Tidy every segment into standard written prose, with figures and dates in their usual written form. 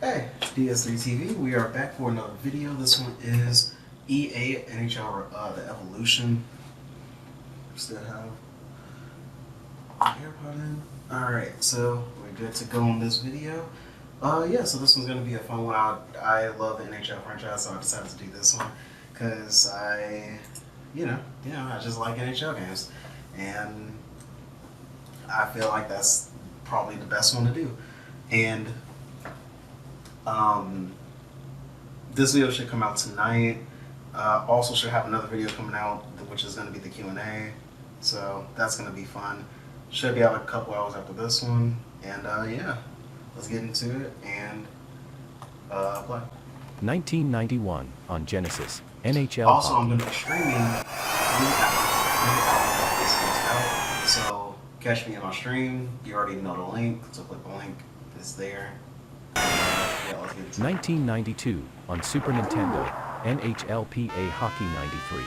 Hey, DS3 TV, we are back for another video. This one is EA NHL The Evolution. Still have my AirPod in. Alright, so we're good to go on this video. So this one's going to be a fun one. I love the NHL franchise, so I decided to do this one because I just like NHL games. And I feel like that's probably the best one to do. And this video should come out tonight. Also should have another video coming out, which is going to be the Q&A. So that's going to be fun. Should be out a couple hours after this one. And let's get into it and play. 1991 on Genesis, NHL Also, hockey. I'm going to be streaming. So catch me in my stream. You already know the link, so click the link. It's there. Let's get into 1992 on Super Nintendo, NHLPA Hockey 93.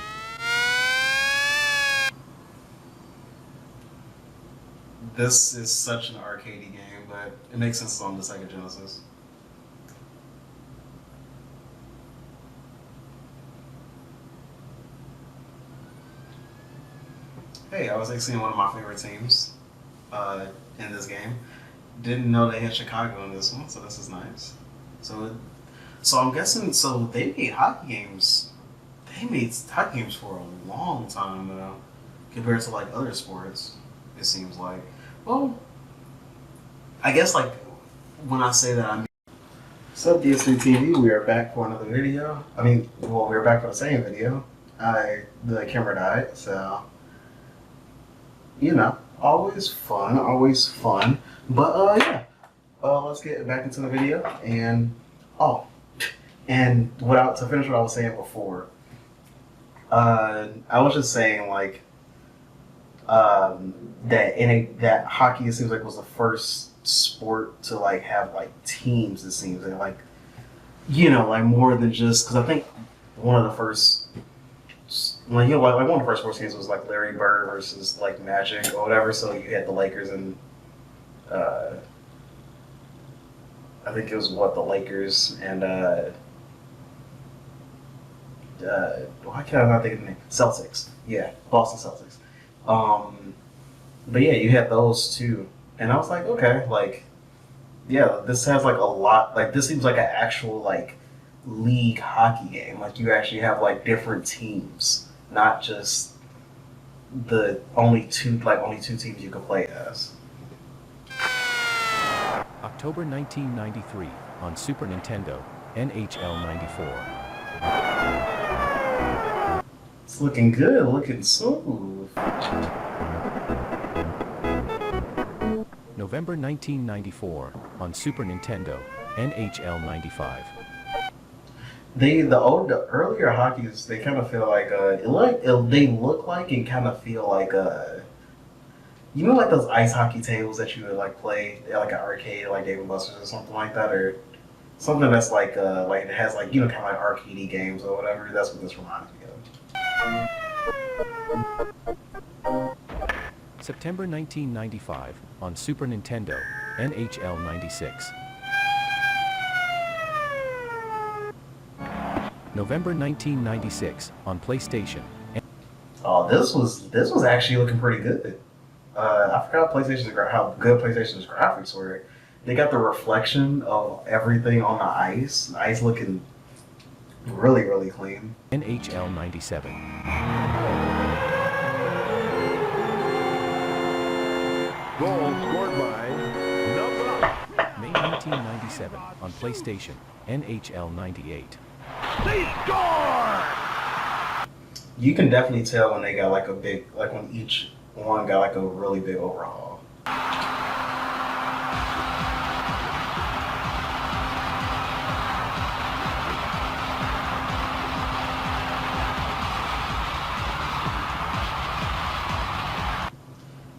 This is such an arcadey game, but it makes sense on the Sega Genesis. Hey, I was actually one of my favorite teams in this game. Didn't know they had Chicago in this one, so this is nice. So I'm guessing. So they made hockey games. They made hockey games for a long time though, compared to like other sports. It seems like. Well, I guess like when I say that, I mean. So DS3 TV, we are back for another video. We're back for the same video. The camera died, so always fun. But let's get back into the video to finish what I was saying before. I was just saying like that hockey, it seems like, was the first sport to like have like teams. It seems like more than just, because I think one of the first. One of the first sports games was like Larry Bird versus like Magic or whatever. So you had the Lakers and I think it was the Lakers and why can't I not think of the name? Celtics. Yeah, Boston Celtics. But yeah, you had those two, and I was like, okay, like, yeah, this has like a lot. Like, this seems like an actual like league hockey game. Like, you actually have like different teams. Not just the only two teams you can play as. October 1993 on Super Nintendo, NHL 94. It's looking good, looking smooth. November 1994 on Super Nintendo, NHL 95. The earlier hockeys, they kind of feel like they look like and kind of feel like like those ice hockey tables that you would like play at like an arcade, like Dave and Buster's or something like that, or something that's like it has like kind of like arcadey games or whatever. That's what this reminds me of. September 1995 on Super Nintendo, NHL 96. November 1996 on PlayStation. Oh, this was actually looking pretty good. I forgot how good PlayStation's graphics were. They got the reflection of everything on the ice. The ice looking really, really clean. NHL 97. Goal scored by May 1997 on PlayStation, NHL 98. They score! You can definitely tell when they got like when each one got like a really big overhaul.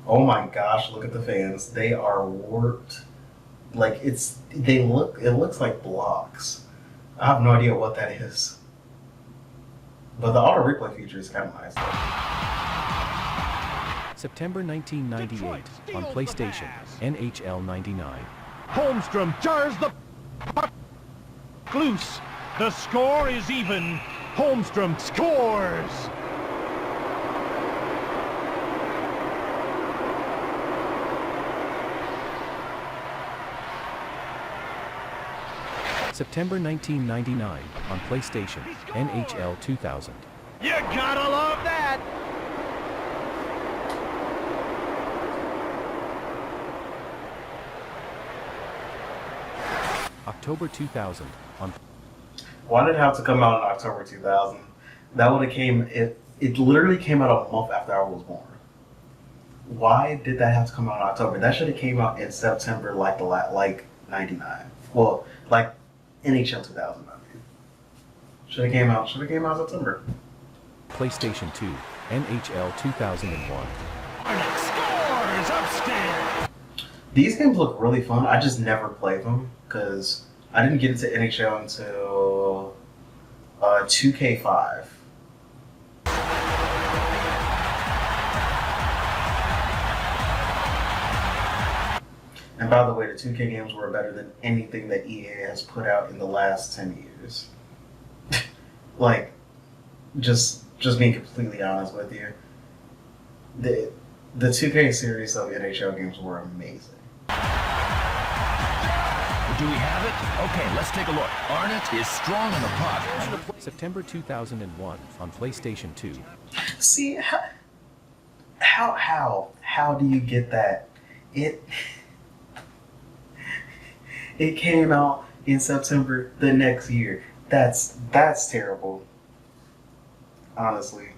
Oh my gosh, look at the fans. They are warped. Like it looks like blocks. I have no idea what that is. But the auto replay feature is kind of nice though. September 1998 on PlayStation, NHL 99. Holmstrom jars the puck Loose. The score is even. Holmstrom scores. September 1999 on PlayStation, NHL 2000. You gotta love that. October 2000 on Why did it have to come out in October 2000? That would have came. It literally came out a month after I was born. Why did that have to come out in October? That should have came out in September, like 99. Well, like NHL 2000. I mean, should have came out in September. PlayStation 2, NHL 2001. Scores upstairs. These games look really fun. I just never played them because I didn't get into NHL until 2K5. And by the way, the 2K games were better than anything that EA has put out in the last 10 years. Like, just being completely honest with you, the 2K series of NHL games were amazing. Do we have it? Okay, let's take a look. Arnott is strong on the puck. September 2001 on PlayStation 2. See, how do you get that? It came out in September the next year. That's terrible. Honestly.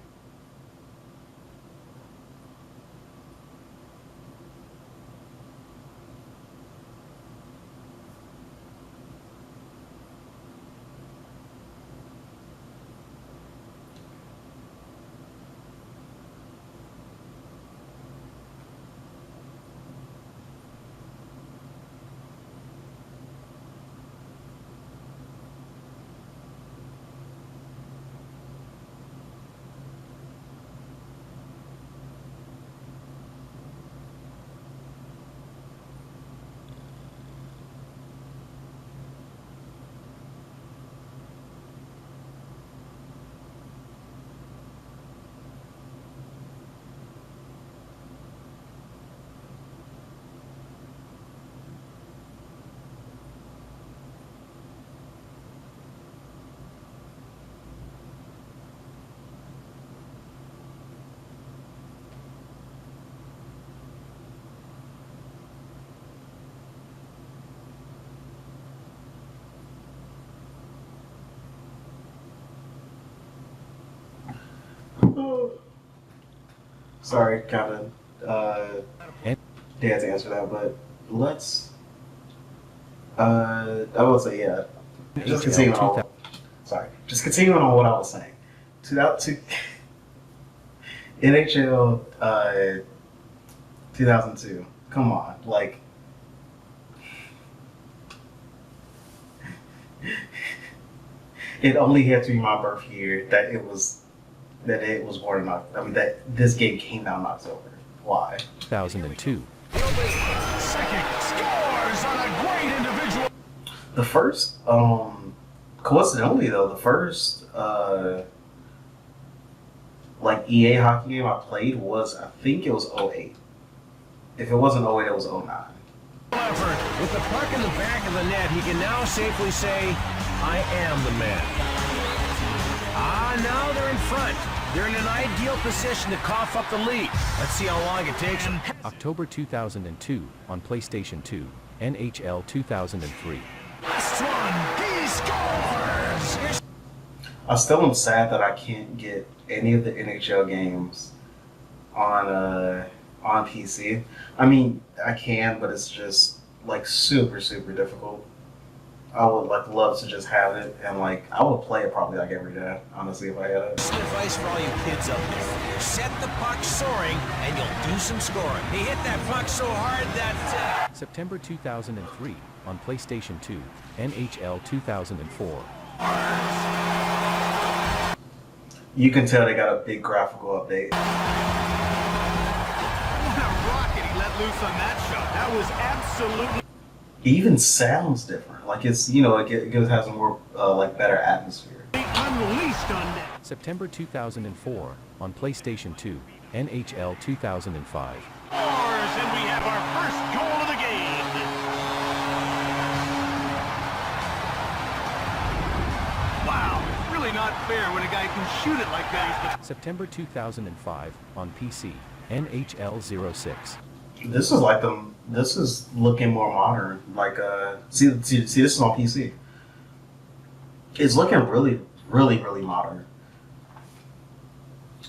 Sorry, kind of had to answer that, but let's. I will say, yeah. Just continuing on. Sorry, just continuing on what I was saying. 2002, NHL 2002. Come on, like. It only had to be my birth year that it was born in October. I mean, that this game came out in October. Why? 2002. Second scores on a great individual. The first, coincidentally though, the first like EA hockey game I played was, I think it was 08. If it wasn't 08, it was 09. Effort. With the puck in the back of the net, he can now safely say, I am the man. Now they're in front. They're in an ideal position to cough up the lead. Let's see how long it takes them. October 2002 on PlayStation 2, NHL 2003. Last one, he scores. I still am sad that I can't get any of the NHL games on PC. I mean, I can, but it's just like super difficult. I would love to just have it, and I would play it probably every day, honestly, if I had it. Advice for all you kids out there: set the puck soaring, and you'll do some scoring. He hit that puck so hard that. September 2003 on PlayStation 2, NHL 2004. You can tell they got a big graphical update. What a rocket he let loose on that shot. That was absolutely. It even sounds different. Like it's it has a more like better atmosphere. Unleashed on net. September 2004 on PlayStation 2, NHL 2005. Scores, and we have our first goal of the game. Wow, really not fair when a guy can shoot it like that. September 2005 on PC, NHL 06. This is like This is looking more modern. Like see this is on PC. It's looking really modern.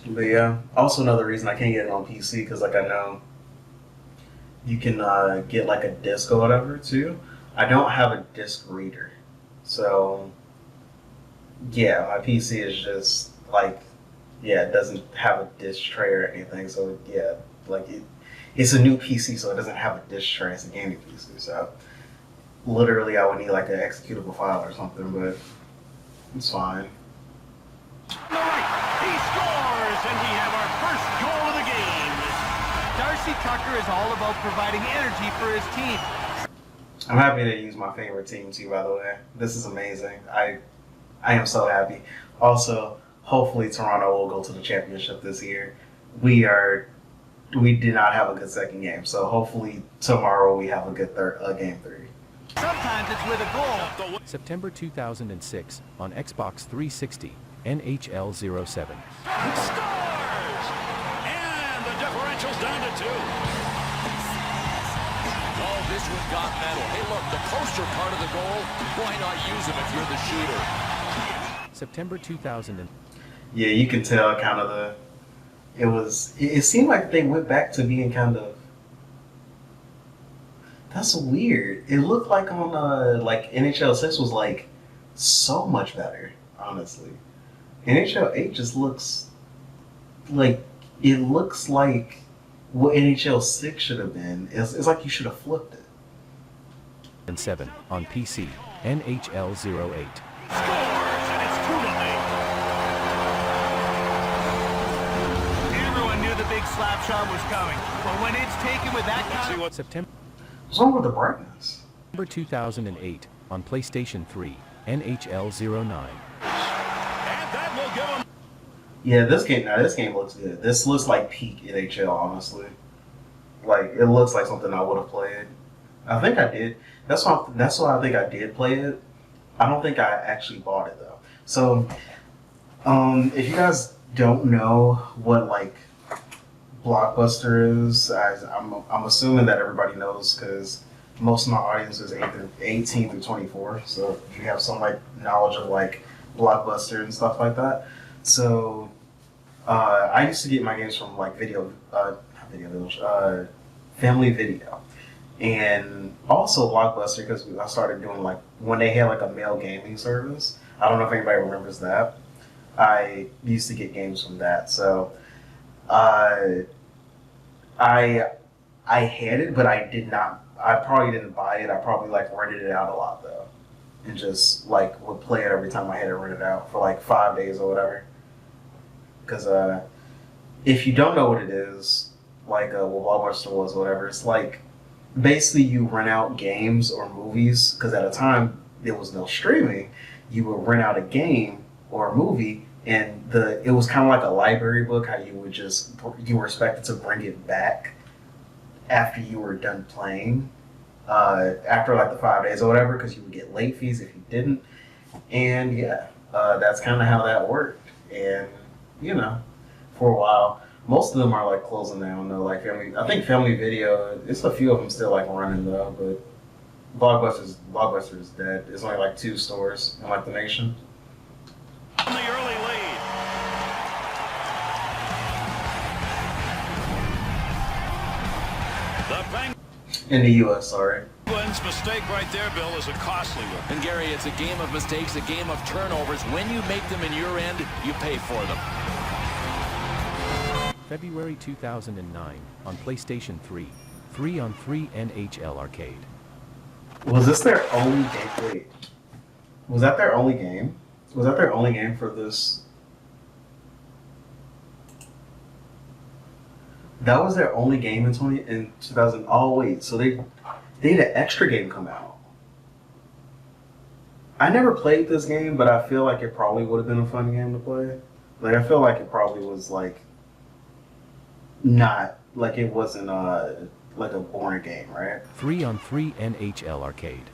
But yeah, also another reason I can't get it on PC because like I know you can get like a disc or whatever too. I don't have a disc reader, so yeah, my PC is just like it doesn't have a disc tray or anything. So yeah, like it's a new PC, so it doesn't have a disc tray. It's a gaming PC, so literally I would need like an executable file or something, but it's fine. All right, he scores, and we have our first goal of the game. Darcy Tucker is all about providing energy for his team. I'm happy to use my favorite team too, by the way. This is amazing. I am so happy. Also, hopefully Toronto will go to the championship this year. We did not have a good second game, so hopefully tomorrow we have a good game 3. Sometimes it's with a goal. September 2006 on Xbox 360, NHL 07. Scores! And the differential's down to 2. Oh, this one got metal. Hey, look, the poster part of the goal, why not use him if you're the shooter? September 2000. Yeah, you can tell kind of it seemed like they went back to being kind of, that's weird. It looked like on like NHL 6 was like so much better, honestly. NHL 8 just looks like what NHL 6 should have been. It's like you should have flipped it. And 7 on PC, NHL 08. Scores, and it's 2-0. Everyone knew the big slap shot was coming, but when it's taken with that kind of... September What's wrong with the brightness? 2008 on PlayStation 3, NHL 09. And that will give him... Yeah, this game looks good. This looks like peak NHL, honestly. Like it looks like something I would have played. I think I did. That's why I think I did play it. I don't think I actually bought it though. So, if you guys don't know what like Blockbuster is, I'm assuming that everybody knows because most of my audience is 18 through 24. So if you have some like knowledge of like Blockbuster and stuff like that. So I used to get my games from like Family Video, and also Blockbuster because I started doing like when they had like a mail gaming service. I don't know if anybody remembers that. I used to get games from that. So I had it, but I did not. I probably didn't buy it. I probably like rented it out a lot though, and just like would play it every time I had it rented out for like 5 days or whatever. Because if you don't know what it is, like what Blockbuster was or whatever, it's like basically you rent out games or movies. Because at a time there was no streaming, you would rent out a game or a movie, and it was kind of like a library book. How you were expected to bring it back after you were done playing, after like the 5 days or whatever, because you would get late fees if you didn't. And yeah, that's kind of how that worked. And for a while, most of them are like closing down though. Like I think Family Video, it's a few of them still like running though, but Blockbuster is dead. There's only like 2 stores in like the nation. The early lead. In the U.S., sorry. England's mistake right there, Bill, is a costly one. And Gary, it's a game of mistakes, a game of turnovers. When you make them in your end, you pay for them. February 2009 on PlayStation 3, 3-on-3 NHL Arcade. Was this their only game? Wait, was that their only game? Was that their only game for this? That was their only game in 2000. Oh wait, so they had an extra game come out. I never played this game, but I feel like it probably would have been a fun game to play. Like I feel like it probably was like not like it wasn't like a boring game, right? 3-on-3 NHL Arcade.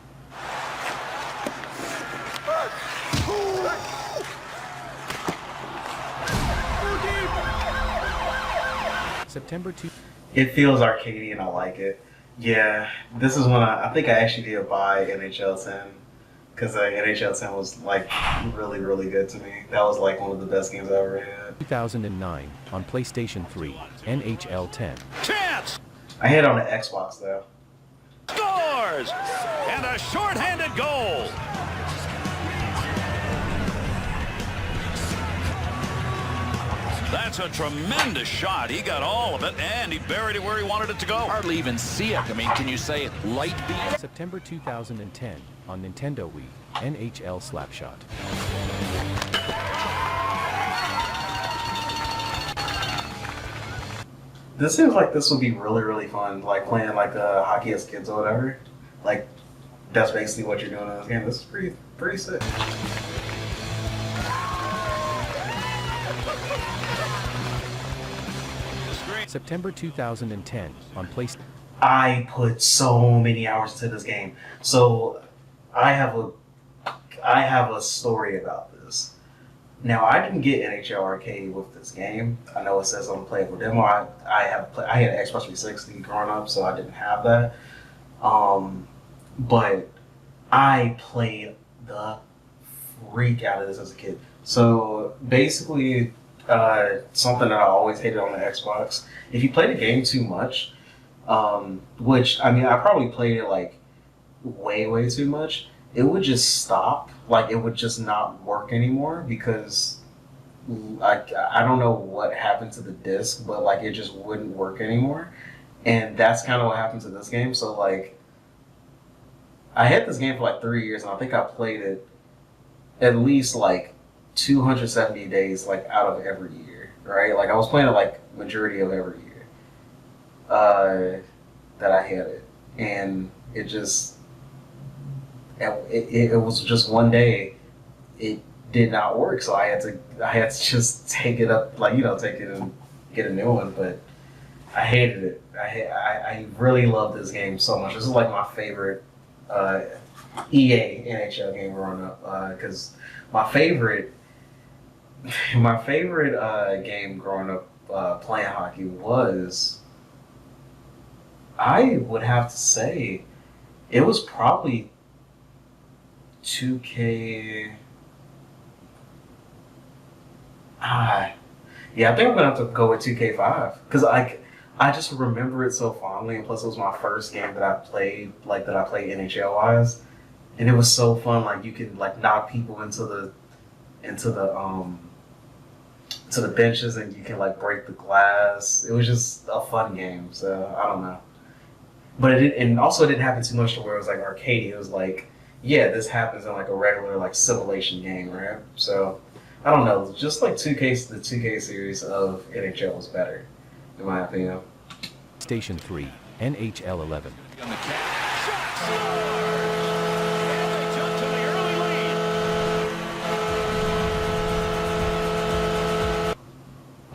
September 2. It feels arcadey and I like it. Yeah, this is when I think I actually did buy NHL 10 because NHL 10 was like really, really good to me. That was like one of the best games I ever had. 2009 on PlayStation 3, NHL 10. Chance! I had it on the Xbox though. Scores! And a shorthanded goal. That's a tremendous shot. He got all of it, and he buried it where he wanted it to go. Hardly even see it. I mean, can you say light beam? September 2010 on Nintendo Wii, NHL Slapshot. This seems like this would be really, really fun. Like playing like hockey as kids or whatever. Like that's basically what you're doing in this game. This is pretty sick. September 2010 on PlayStation. I put so many hours into this game. So I have a story about this. Now I didn't get NHL Arcade with this game. I know it says on the playable demo. I had Xbox 360 growing up, so I didn't have that. But I played the freak out of this as a kid. So basically, something that I always hated on the Xbox. If you play the game too much, which I mean, I probably played it like way too much, it would just stop. Like it would just not work anymore because I don't know what happened to the disc, but like it just wouldn't work anymore. And that's kind of what happened to this game. So like I had this game for like 3 years, and I think I played it at least like 270 days like out of every year, right? Like I was playing it like majority of every year that I had it, and it just it was just one day it did not work, so I had to just take it up, like take it and get a new one. But I hated it. I really love this game so much. This is like my favorite EA NHL game growing up because my favorite game growing up playing hockey was, I would have to say, it was probably 2K. Yeah, I think I'm gonna have to go with 2K5 because I just remember it so fondly, and plus it was my first game that I played NHL wise, and it was so fun. Like you could like knock people into the benches, and you can like break the glass. It was just a fun game. So I don't know, but it didn't happen too much to where it was like arcadey. It was like, yeah, this happens in like a regular like simulation game, right? So I don't know, just like the 2K series of NHL was better, in my opinion. PlayStation 3, NHL 11. On the cap. Shot scores! And they jump to the early lead.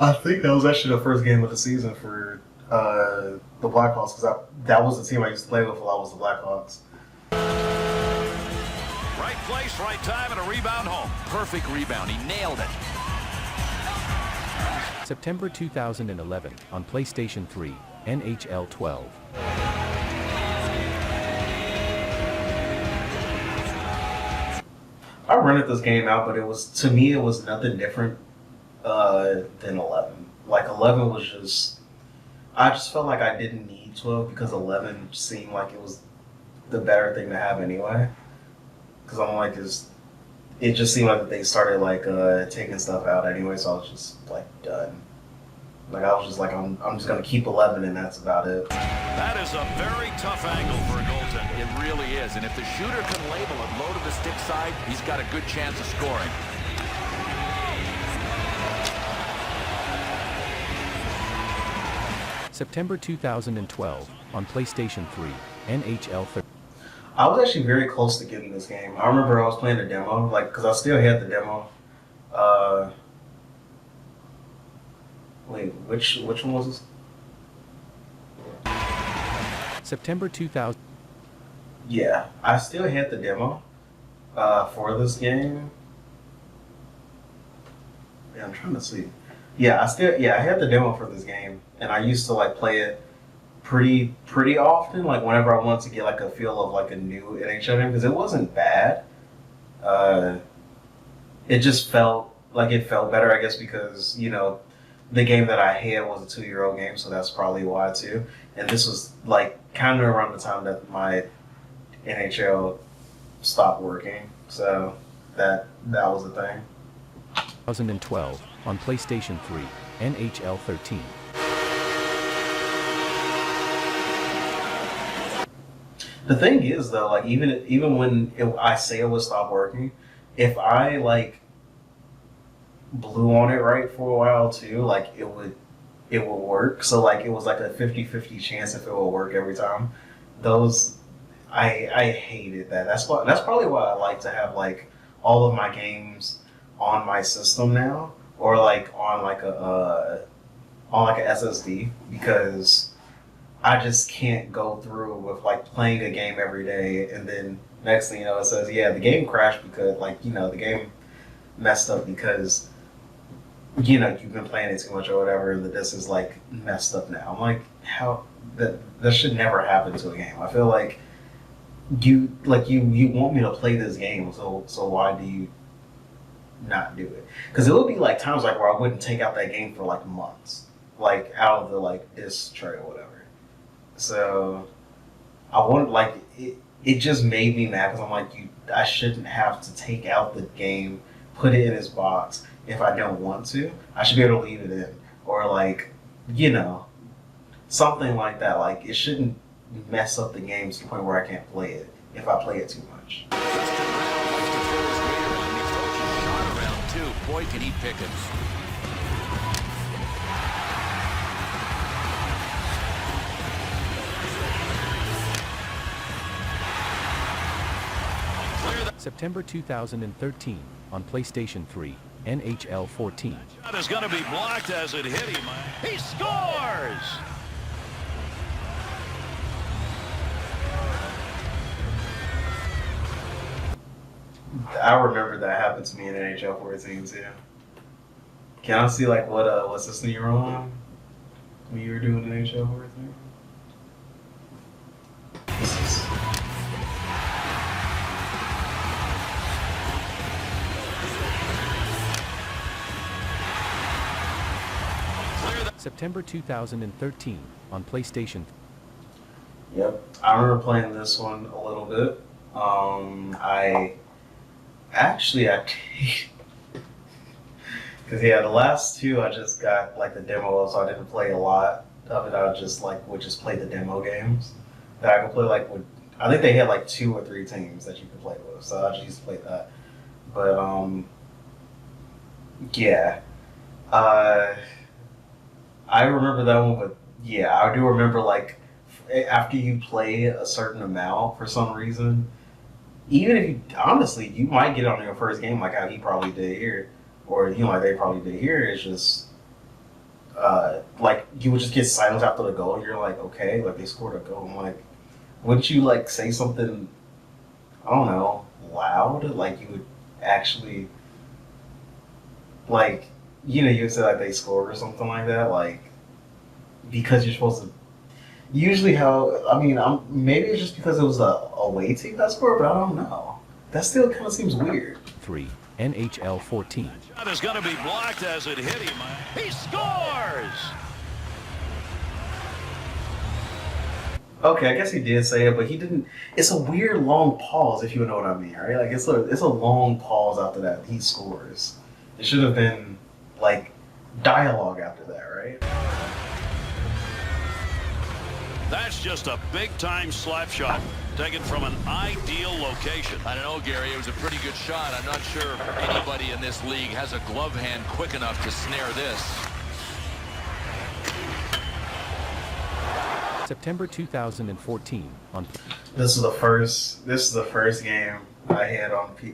I think that was actually the first game of the season for the Blackhawks, because that was the team I used to play with while I was the Blackhawks. Right place, right time, and a rebound home. Perfect rebound. He nailed it. September 2011 on PlayStation 3, NHL 12. I rented this game out, but to me it was nothing different than 11. Like 11 was just, I just felt like I didn't need 12 because 11 seemed like it was the better thing to have anyway. Because I'm like, it just seemed like that they started like taking stuff out anyway, so I was just like done. Like I was just like, I'm just gonna keep 11 and that's about it. That is a very tough angle for a goaltender. It really is, and if the shooter can label it low to the stick side, he's got a good chance of scoring. September 2012 on PlayStation 3, NHL 13. I was actually very close to getting this game. I remember I was playing the demo, like, because I still had the demo. Wait, which one was this? September 2000. Yeah, I still had the demo for this game. Yeah, I'm trying to see. Yeah, I had the demo for this game, and I used to like play it pretty often. Like whenever I wanted to get like a feel of like a new NHL game, because it wasn't bad. It just felt like it felt better, I guess, because the game that I had was a 2-year-old game, so that's probably why too. And this was like kind of around the time that my NHL stopped working, so that was the thing. 2012 on PlayStation 3, NHL 13. The thing is, though, like even when I say it would stop working, if I like blew on it right for a while too, like it would work. So like it was like a 50-50 chance if it would work every time. Those I hated that. That's probably why I like to have like all of my games on my system now, or like on like a SSD, because I just can't go through with like playing a game every day and then next thing you know it says, yeah, the game crashed because the game messed up because you've been playing it too much or whatever, and the disc is like messed up now. I'm like, how that should never happen to a game. I feel like you want me to play this game, so why do you not do it? Because it would be like times like where I wouldn't take out that game for like months, like out of the like disc tray or whatever. So I want like it just made me mad because I'm like, I shouldn't have to take out the game, put it in its box if I don't want to. I should be able to leave it in, or like something like that. Like it shouldn't mess up the game to the point where I can't play it if I play it too much. Boy, can he pick it. September 2013 on PlayStation 3, NHL 14. Shot is going to be blocked as it hit him. He scores! I remember that happened to me in NHL 14 too. Can I see like what system you were on when you were doing NHL 14? September 2013 on PlayStation. Yep, I remember playing this one a little bit. Because the last two I just got like the demo, so I didn't play a lot of it. I would just play the demo games that I could play I think they had like 2 or 3 teams that you could play with, so I just used to play that. But yeah, I remember that one. But yeah, I do remember like after you play a certain amount for some reason, even if you might get on your first game like how he probably did here, or like they probably did here. It's just like you would just get silence after the goal. You're like, okay, like they scored a goal. I'm like, wouldn't you like say something? I don't know, loud. Like you would actually like you would say like they scored or something like that. Like because you're supposed to. Usually maybe it's just because it was a away team that scored, but I don't know. That still kind of seems weird. 3, NHL 14. Shot is going to be blocked as it hit him. He scores! Okay, I guess he did say it, but he didn't. It's a weird long pause, if you know what I mean, right? Like it's a long pause after that. He scores. It should have been like dialogue after that, right? That's just a big-time slap shot taken from an ideal location. I don't know, Gary. It was a pretty good shot. I'm not sure anybody in this league has a glove hand quick enough to snare this. September 2014 on This is the first game I had on the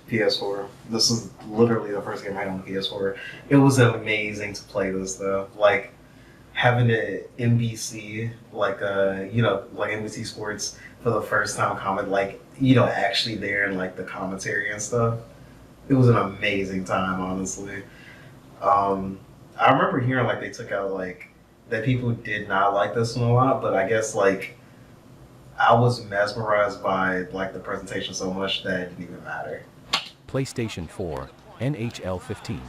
PS4. This is literally the first game I had on the PS4. It was amazing to play this though. Like having the NBC, like like NBC Sports for the first time comment, like actually there and like the commentary and stuff. It was an amazing time, honestly. I remember hearing like they took out like that people did not like this one a lot, but I guess like I was mesmerized by like the presentation so much that it didn't even matter. PlayStation 4, NHL 15.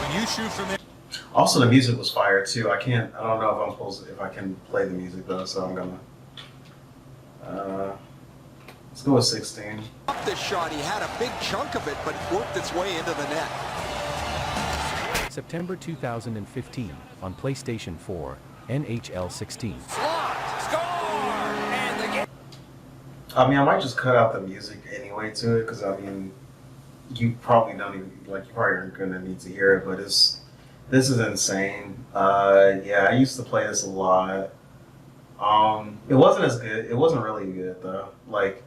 When you shoot from there. Also, the music was fire too. I don't know if I can play the music though, so I'm gonna. Let's go with 16. This shot, he had a big chunk of it, but it worked its way into the net. September 2015 on PlayStation 4, NHL 16. I mean, I might just cut out the music anyway to it, because I mean, you probably aren't gonna need to hear it, but this is insane. Yeah, I used to play this a lot. It wasn't as good. It wasn't really good though. Like,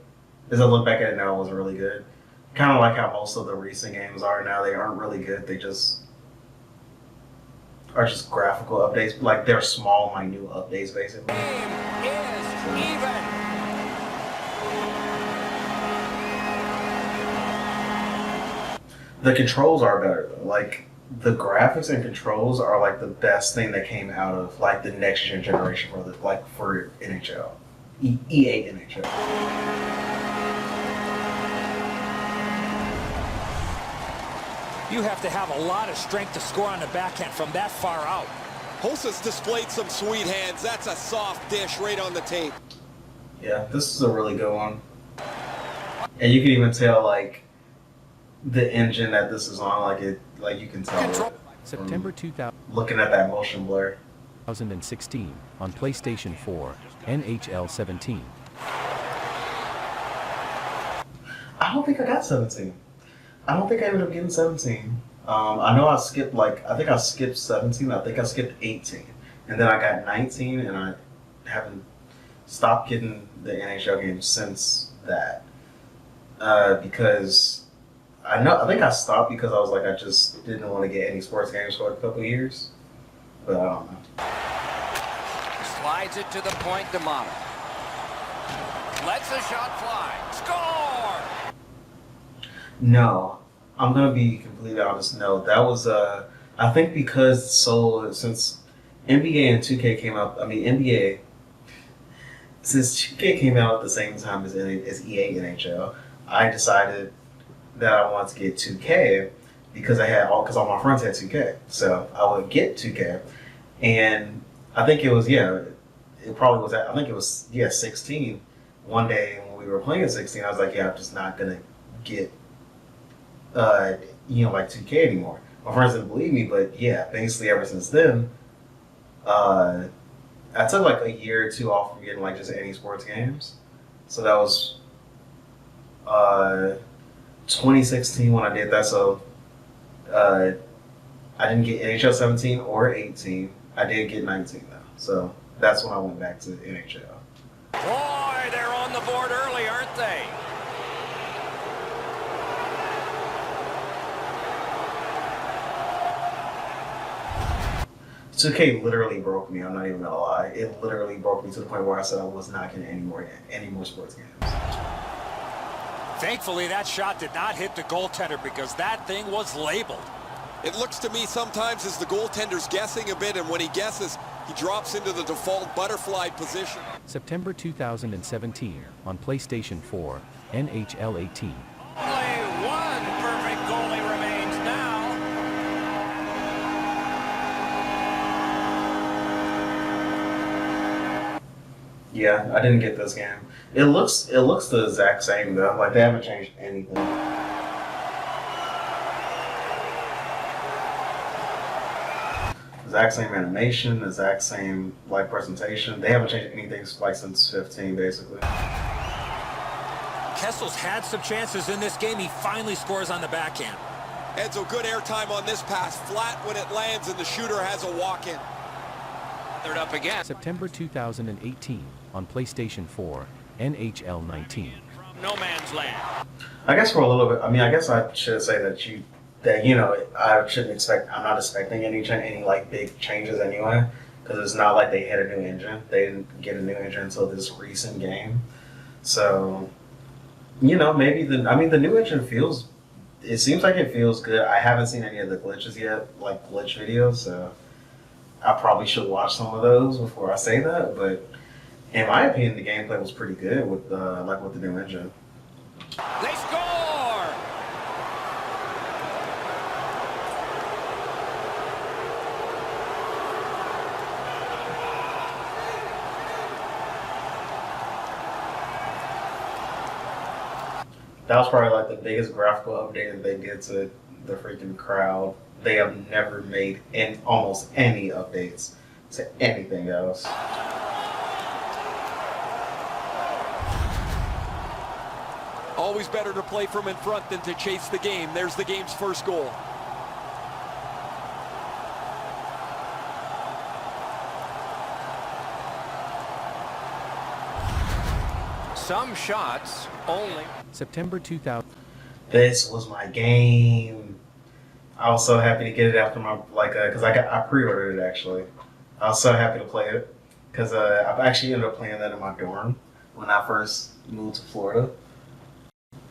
as I look back at it now, it wasn't really good. Kind of like how most of the recent games are now. They aren't really good. They just are just graphical updates. Like, they're small, minute updates, basically. The controls are better though. Like, the graphics and controls are like the best thing that came out of like the next generation for NHL, EA NHL. You have to have a lot of strength to score on the backhand from that far out. Hosa's displayed some sweet hands. That's a soft dish right on the tape. Yeah, this is a really good one, and you can even tell like the engine that this is on. Like you can tell. September 2000. Looking at that motion blur. 2016 on PlayStation 4, NHL 17. I don't think I got 17. I don't think I ended up getting 17. I know I skipped I think I skipped 17. I think I skipped 18, and then I got 19, and I haven't stopped getting the NHL games since that. Because I think I stopped because I was like, I just didn't want to get any sports games for a couple of years. But I don't know. Slides it to the point to Mama. Lets the shot fly. Score! No, I'm gonna be completely honest. No, that was I think because since NBA and 2K came out. I mean NBA. Since 2K came out at the same time as EA NHL, I decided that I wanted to get 2K because all my friends had 2K, so I would get 2K, and I think it was it probably was I think it was 16. One day when we were playing at 16, I was like, I'm just not gonna get like 2K anymore. My friends didn't believe me, but yeah, basically ever since then, I took like a year or two off from getting like just any sports games. So that was 2016 when I did that. So I didn't get NHL 17 or 18. I did get 19 though. So that's when I went back to NHL. Boy, they're on the board early, aren't they? 2K literally broke me. I'm not even gonna lie. It literally broke me to the point where I said I was not getting any more sports games. Thankfully, that shot did not hit the goaltender because that thing was labeled. It looks to me sometimes as the goaltender's guessing a bit, and when he guesses, he drops into the default butterfly position. September 2017 on PlayStation 4, NHL 18. Only one perfect goalie remains now. Yeah, I didn't get this game. It looks the exact same though. Like, they haven't changed anything. exact same animation, exact same like presentation. They haven't changed anything like since 15, basically. Kessel's had some chances in this game. He finally scores on the backhand. Edzo, good airtime on this pass. Flat when it lands, and the shooter has a walk-in. Third up again. September 2018 on PlayStation 4, NHL 19. From no man's land. I guess for a little bit. I mean, I guess I should say that you know I shouldn't expect. I'm not expecting any like big changes anyway, because it's not like they had a new engine. They didn't get a new engine until this recent game. So, you know, maybe the new engine feels. It seems like it feels good. I haven't seen any of the glitches yet, like glitch videos. So I probably should watch some of those before I say that. But in my opinion, the gameplay was pretty good with with the new engine. They score! That was probably like the biggest graphical update that they did to the freaking crowd. They have never made almost any updates to anything else. Always better to play from in front than to chase the game. There's the game's first goal. Some shots only. September 2000. This was my game. I was so happy to get it after my because I pre-ordered it actually. I was so happy to play it because I actually ended up playing that in my dorm when I first moved to Florida.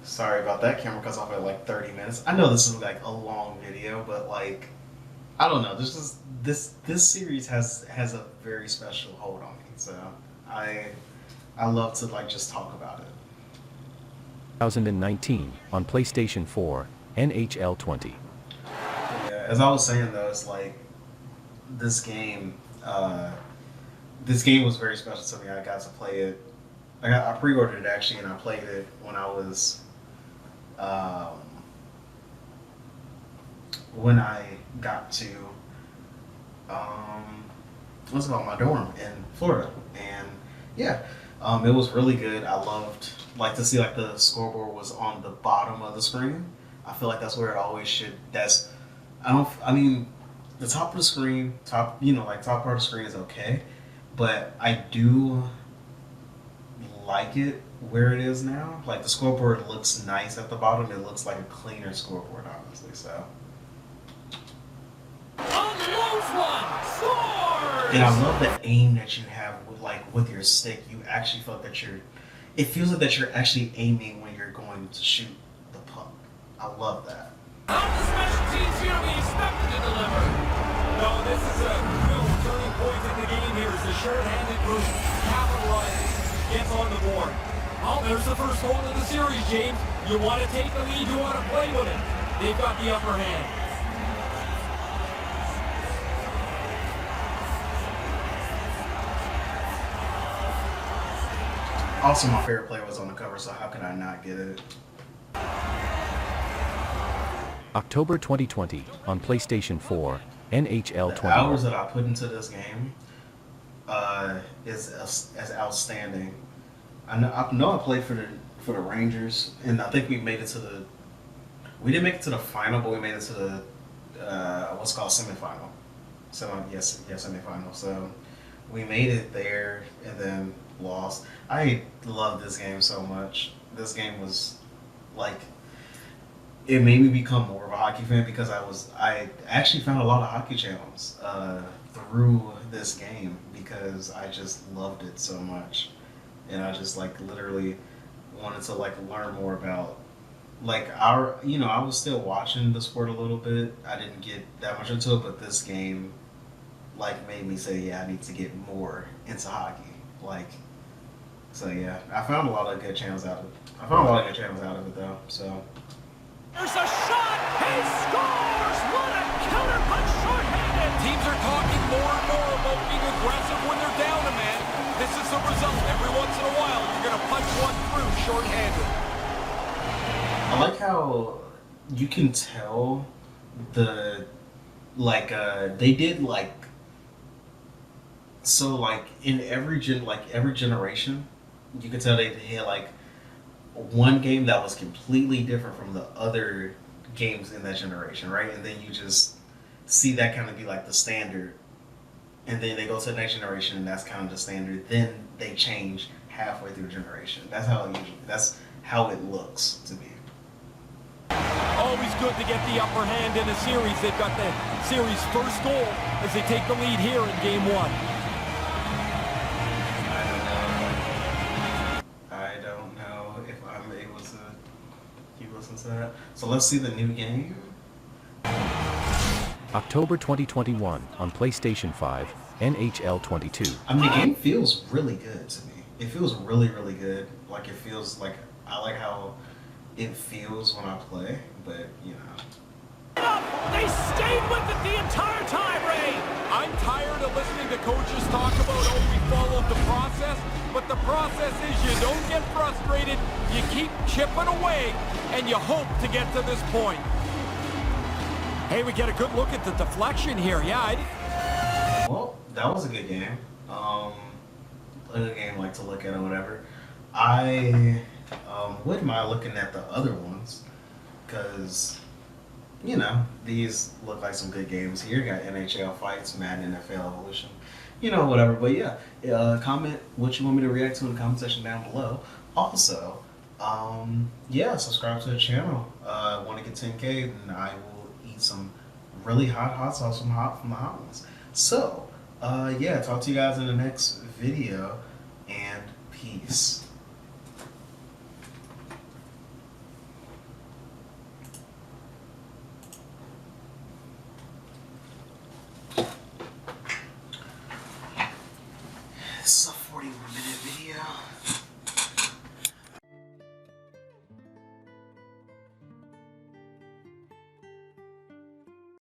Sorry about that. Camera cuts off at like 30 minutes. I know this is like a long video, but like I don't know. This series has a very special hold on me. So I love to like just talk about it. 2019 on PlayStation 4, NHL 20. Yeah, as I was saying though, it's like this game was very special to me. I got to play it. I pre-ordered it actually, and I played it when I was when I got to what's it called, my dorm in Florida, and yeah, it was really good. I loved like to see like the scoreboard was on the bottom of the screen. I feel like that's where it always should. I mean, the top of the screen, top part of the screen is okay, but I do like it where it is now. Like the scoreboard looks nice at the bottom. It looks like a cleaner scoreboard, honestly. So. And I love the aim that you have with your stick. You actually feel that it feels like that you're actually aiming when you're going to shoot the puck. I love that. How the special teams here we expected to deliver. No, this is a real turning point in the game here as the short-handed group capitalizes, gets on the board. Well, there's the first goal of the series, James. You want to take the lead, you want to play with it. They've got the upper hand. Also, my favorite player was on the cover, so how could I not get it? October 2020 on PlayStation 4, NHL 20. The hours that I put into this game is as outstanding. I know I played for the Rangers, and I think we made it to the. We didn't make it to the final, but we made it to the what's called semifinal. Semifinal. So we made it there, and then lost. I love this game so much. This game was like, it made me become more of a hockey fan because I actually found a lot of hockey channels through this game because I just loved it so much, and I just like literally wanted to like learn more about like I was still watching the sport a little bit. I didn't get that much into it, but this game like made me say, yeah, I need to get more into hockey. Like, so yeah, I found a lot of good channels out of it. Though. So. There's a shot! He scores! What a counterpunch shorthanded! Teams are talking more and more about being aggressive when they're down a man. This is the result. Every once in a while, you're going to punch one through shorthanded. I like how you can tell they did like So like in every generation, you could tell they had like one game that was completely different from the other games in that generation, right? And then you just see that kind of be like the standard, and then they go to the next generation, and that's kind of the standard. Then they change halfway through the generation. That's how it looks to me. Always good to get the upper hand in a series. They've got the series' first goal as they take the lead here in Game 1. I don't know if I'm able to keep listening to that. So let's see the new game. October 2021 on PlayStation 5, NHL 22. I mean, the game feels really good to me. It feels really, really good. Like it feels like I like how it feels when I play, but you know. They stayed with it the entire time, Ray. I'm tired of listening to coaches talk about, oh, we followed the process, but the process is you don't get frustrated, you keep chipping away, and you hope to get to this point. Hey, we get a good look at the deflection here. Yeah, Well, that was a good game. A good game like to look at or whatever. I wouldn't mind looking at the other ones because, you know, these look like some good games here. You got NHL Fights, Madden, NFL Evolution, you know, whatever. But yeah, comment what you want me to react to in the comment section down below. Also, yeah, subscribe to the channel. Want to get 10K, then I will eat some really hot sauce from the hot ones. So, yeah, talk to you guys in the next video, and peace. This is a 41 minute